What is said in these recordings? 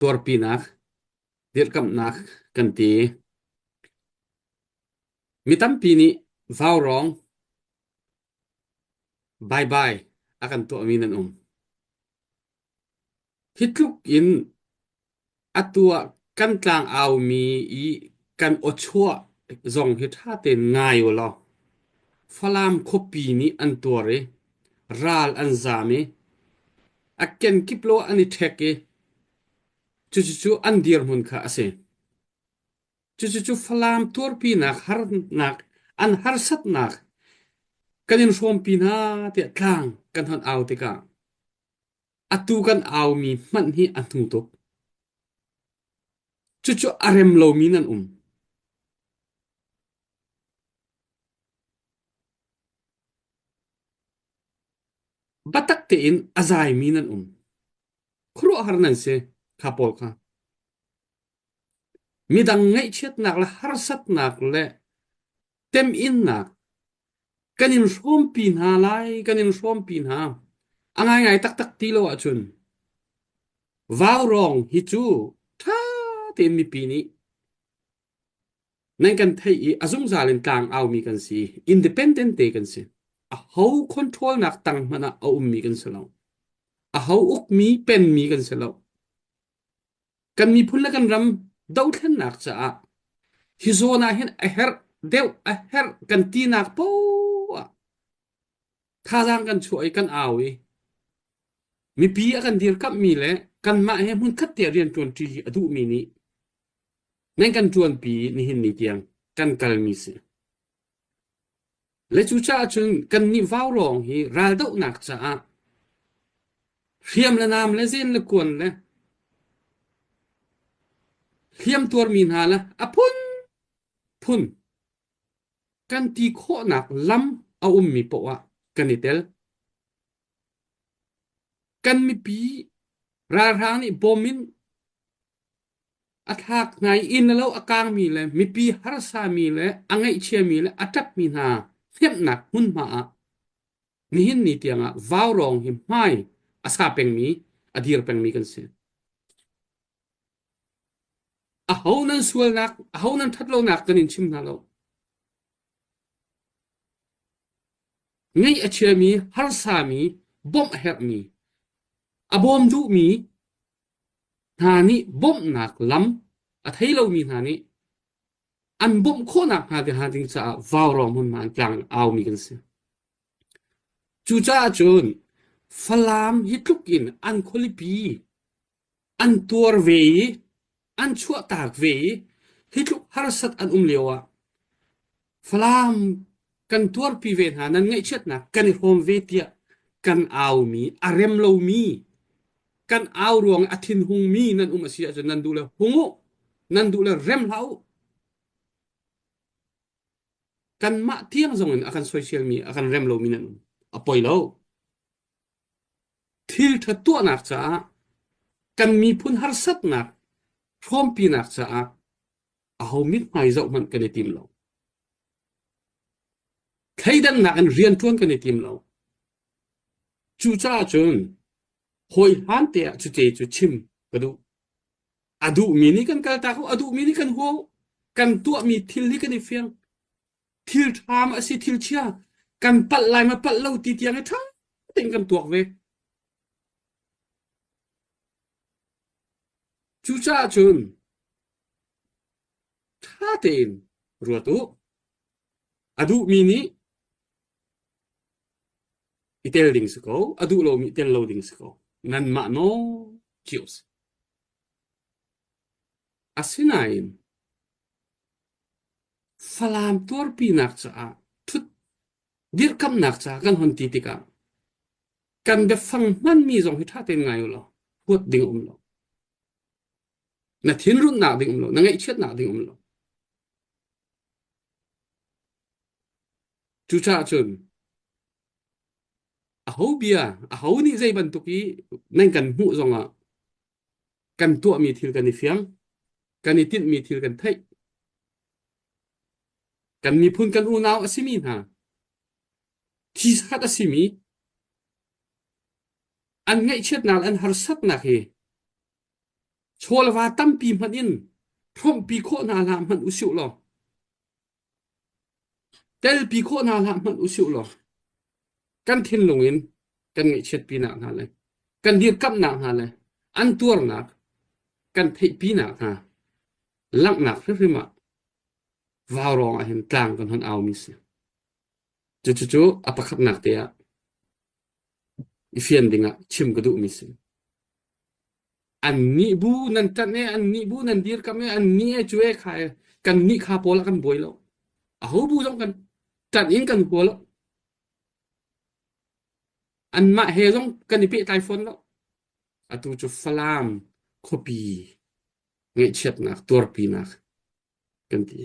ตัวปีนักเดียดกับนักกันตีมีตั้มปีนี้ฟ้าวร้องบายบายอากันตัวมีนั่นฮิตลุกอินอัตัวกันกลางเอามีอีกันอดชั่วจงฮิตฮาเต็นง่ายอยู่หรอฟลามคบปีนี้อันตัวเรรัลอันซามีอักเกนกิปโลอันนี้เทคเกจู่ๆอันเดียร์มุนค่ะเสจู่ๆฟลามตัวปีนักฮาร์นักอันฮาร์สัตนักกันยังชมปีนาเตะกลางกันทันเอาเตกาอัตุกันเอามีมันฮีอันทุงตุกจู่ๆอารมโลมีนันบัตักเตอินอาซายมีนันครัวฮาร์นันเซคาโปลค่ะมีดังไงเช็ดนักละฮาร์สัตนักละเต็มอินนักกันยังชมปีนาไลกันยังชมปีนาอังไงตักตีโลอาจุนว้าวรองฮิจูท่าเต็มมีปีนี้นั่นกันไทยอาซุงซาเลนกลางเอามีกันสิอินดิเพนเดนต์เตกันสิเขาคอนโทรลนักตั้งมันเอามีกันสิแล้วเขาอุกมีเป็นมีกันสิแล้วกันมีพุ่นละกันรำดาวเทนนักจะฮิโซนาเห็นเฮร์เดวเฮร์กันตีนักปูท่าทางกันช่วยกันเอามีปีกันเดียร์กับมีเลยกันมาเห็นมันคัดเตียเรียนจวนที่อดุมีนี้นั่นกันจวนปีนี่เห็นนี่เตียงกันกัลมีสิและจู่จ้าจนกันนี่ว้าวร้องฮีรัลดาวนักจะเขียมละนามและเส้นละกวนเลยเขียมตัวมีนาละพุ่นกันตีโคนักล้ำเอามีปะกันนี่เตลกันมีปีรานี่บอมินอัฐากไงอินแล้วอากางมีเลยมีปีฮาร์ซามีเลยอังไงเชียมีเลยอัตักมีนาเทียบหนักหุ่นมานี่เห็นนี่เตียงว้าวร้องหิมไม่อาซาเป็งมีอดีรเป็งมีกันสิเขานั้นสวยนักเขานั้นทัดโลนักกันอินชิมนาโลไงเชียมีฮาร์ซามีบอมเฮร์มีบอมดูมีนานี่บอมนักล้ำไทยเรามีนานี่อันบอมโคนักหาที่หาถึงจะว้าวร้องหุ่นมากลางเอามีกันสิจู่จ้าจนฟลามฮิตลุกินอันโคลิปีอันตัวเวอันชั่วตากเวฮิตลุกฮาร์สัตอันเลียวฟลามกันตัวปีเวหานั้นไงเช็ดนะกันโฮมเวเตียกันเอามีอารมโลมีกันเอารวงอธินหงมีนั่นเสียจนนั่นดูแลหงนั่นดูแลเร็มเฮากันมาเที่ยงส่งอาการโซเชียลมีอาการเร็มโลมีนั่นปล่อยแล้วทิลทัตัวนักจ้ากันมีพุนฮาร์สัตนักพร้อมปีนักจ้าเอามิดไม่เจ้ามันกันในทีมเราใครดังนักเรียนทวนกันในทีมเราจู่จ้าจนหอยหันเตะจุเจจุชิมกระดูอดูมินิกันกัลตาเขาอดูมินิกันหัวกันตัวมีทิลลิกันในเฟียงทิลทามสิทิลเชียกันปัดลายมาปัดเล่าตีเตียงให้ทั้งเต็งกันตัวเวจู่จ้าจนท่าเต็นรัวตุอดูมินิอิเตลดิงสโกอดูโลมิเตลโลดิงสโกนั่นมาโนคิวส์อาศินัยฟลามตัวปีนักจ้าทุดดิรคำนักจ้ากันหันตีติกากันเดฟังมันมีสองหิท่าเต็นไงอยู่หรอพูดดิ่งหรอน่ะทิ้งรุ่นหนักดิ่งหรอนั่งไอเช็ดหนักดิ่งหรอจู่จ้าจนเขาเบียเขานี่ใจบันทุกีนั่งกันหูสองกันตัวมีทิลกันในเฟียงกันในติดมีทิลกันไทยกันมีพุ่นกันอูนาวอสิมีนะที่สักอสิมีอันไงเช็ดนาอันฮาร์สัตนักเฮช solwa tampi manin thom pi kho na la man usu lo tel pi kho na la man usu lo kan thin lungin kan ngi chet pi na na le kan dir kap na na le an tur na kan thei pi na ha lak nak rima vào rong a hen tlang kan hon aw mi se chu apakhat nak te a ifian dinga chim ka du mi se an ni bu nan tan ne an ni bu nan dir kam ne an ni e chue khai kan ni kha pol kan boi lo a ho bu jong kan tan in kan pol lo an ma he jong kan ni pe telephone lo atu chu falam copy nge chat nak tor pi nak kan ti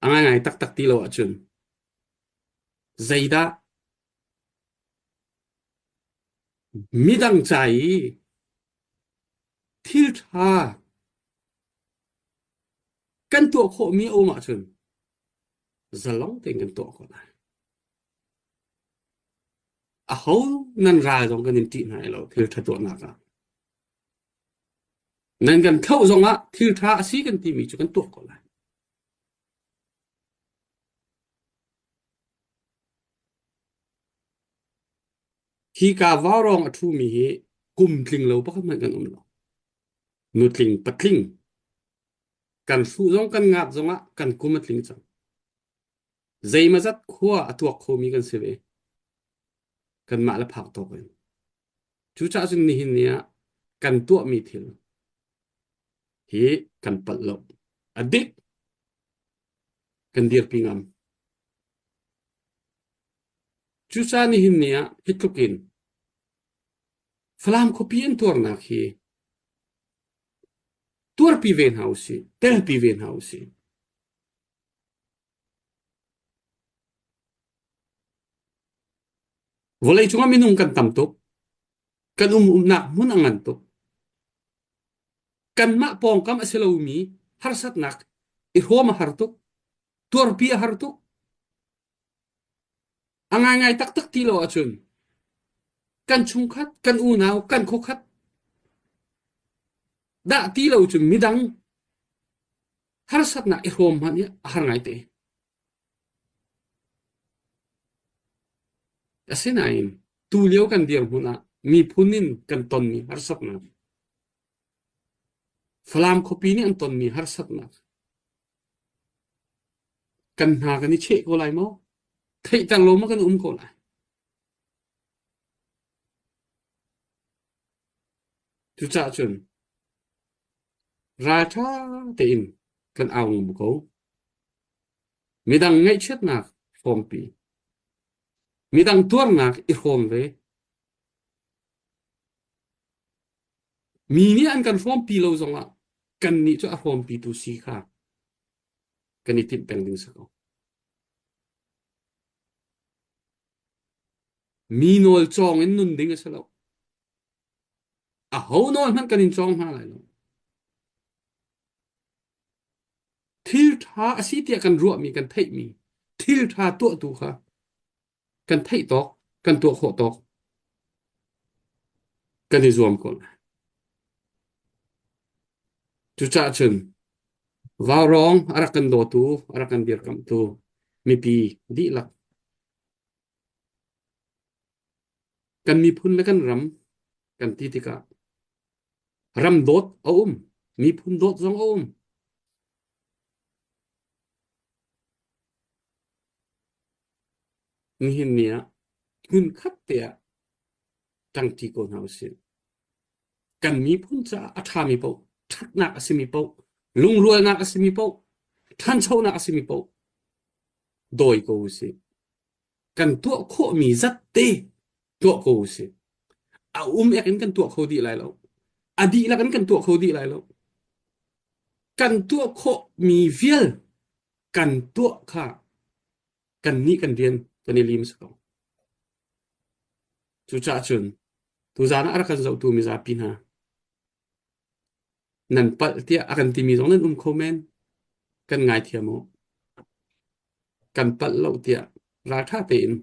angai tak ti lo achun zaida midang chai thil tha kan tu kho mi o ma chun zalong teng kan tu ko la a ho nan ra jong kan ti nai lo thil tha tu na ka nan kan thau jong a thil tha si kan ti mi chu kan tu ko la khi ka warong athu mi he kum tling lo pa man kan lo nu tling patling kan su jong kan ngap jong a kan kum tling chang zai ma zat khwa atuak kho mi kan sebe kan ma la phak to ben chu cha jin ni hin nia kan tu mi thil hi kan pat lo adik kan dir pingam chu cha ni hin nia hitlukin flam kopien tor na khi tor pi ven hausi tel pi ven hausi volei chunga minung kan tam tok kan na mun angan tok kan ma pong kam aselo mi har sat nak I homa har tok tor pi har tok angai tak ti lo achun kan chungkhat kan unaw kan khokhat da ti lo chun midang har sat na I hom han ya har ngai te asinain tu leo kan dir huna mi phunin kan ton mi har sat na flam khopi ni an ton mi har sat na kan ha kan ni che ko lai mo thei tang lo ma kan ko lai tu cha chun ra tha te in kan aw bu ko midang ngai chet na form pi midang tuar nak I hom ve mi ni an kan form pi lo zonga kan ni chu a form pi tu si kha kan ni tip peng ding sa ko mi nol chong in nun ding sa lo a ho nol man kan in chong ha lai lo thil tha asi tia kan ru mi kan thei mi thil tha tu kha kan thei tok kan tu kho tok kan ni zoom ko chu cha chun warong arakan do tu arakan dir kam tu mi pi di lak kan mi phun le kan ram kan ti tika ram dot mi phun dot jong ni hin nia hun khat te tang ti ko na sin kan mi phun cha atha mi po that na asimi po lung rual na asimi po than chau na asimi po doi ko si kan tu kho mi zat te tu ko si a ekin kan tu kho di lai lo adi la kan tu kho di lai lo kan tu kho mi viel kan tu kha kan ni kan rian kan ni lim sa chu cha chun tu zana ar kan zau tu mi za pin ha nan pal tia akan ti mi zong nan komen kan ngai thiamo kan pal lo tia ra tha te in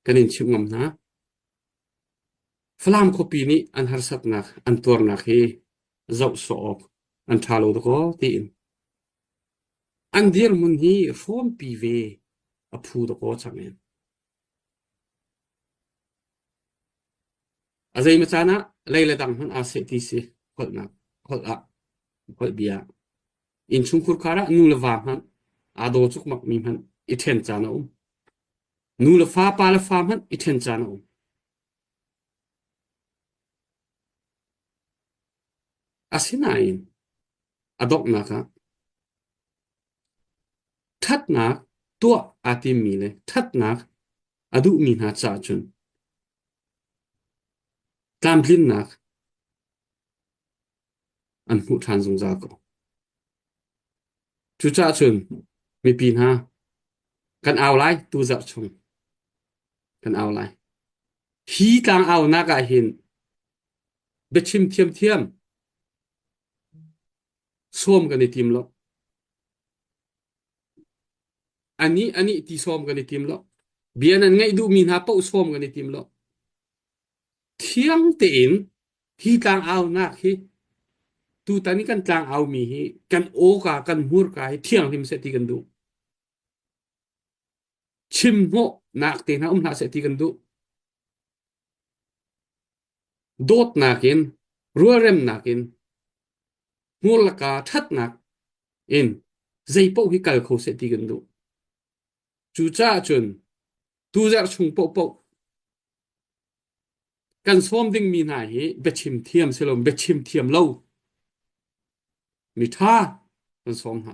kan in chim ngam na Flam kopi ni an harsat nak an tor nak hi zau sook an thalo ko tin an dir mun hi form pv a phu ko chamen azai machana leila dang han ase ti si khol na khol a khol bia in chungkur kara nu le wa han ado chuk mak mi han I then chana nu le fa pa le fa han I then chana asinain adok naka that nak tua atim mi le that nak adu mi na cha chun tamblin nak an hu than zung za ko chu cha chun mi pin ha kan aw lai tu za chung kan aw lai hi tang aw naka hin be chim thiam thiam som kan ni tim lo ani ti som kan ni tim lo bian an ngai du min ha pau som kan ni tim lo thiang te in hi tang aw nak hi tu tani kan tang aw mi hi kan o ka kan hur ka hi thiang lim se ti kan du chim ho nak te na na se ti kan du dot nakin ruarem nakin mulaka that nak in zai po hi kal kho se ti kan du chu cha chun tu jar chung po po kan som ding mi na hi be chim thiam selom be chim thiam lo mi tha kan som ha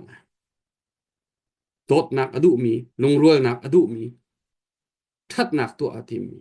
dot nak adu mi long rual nak adu mi that nak to atim mi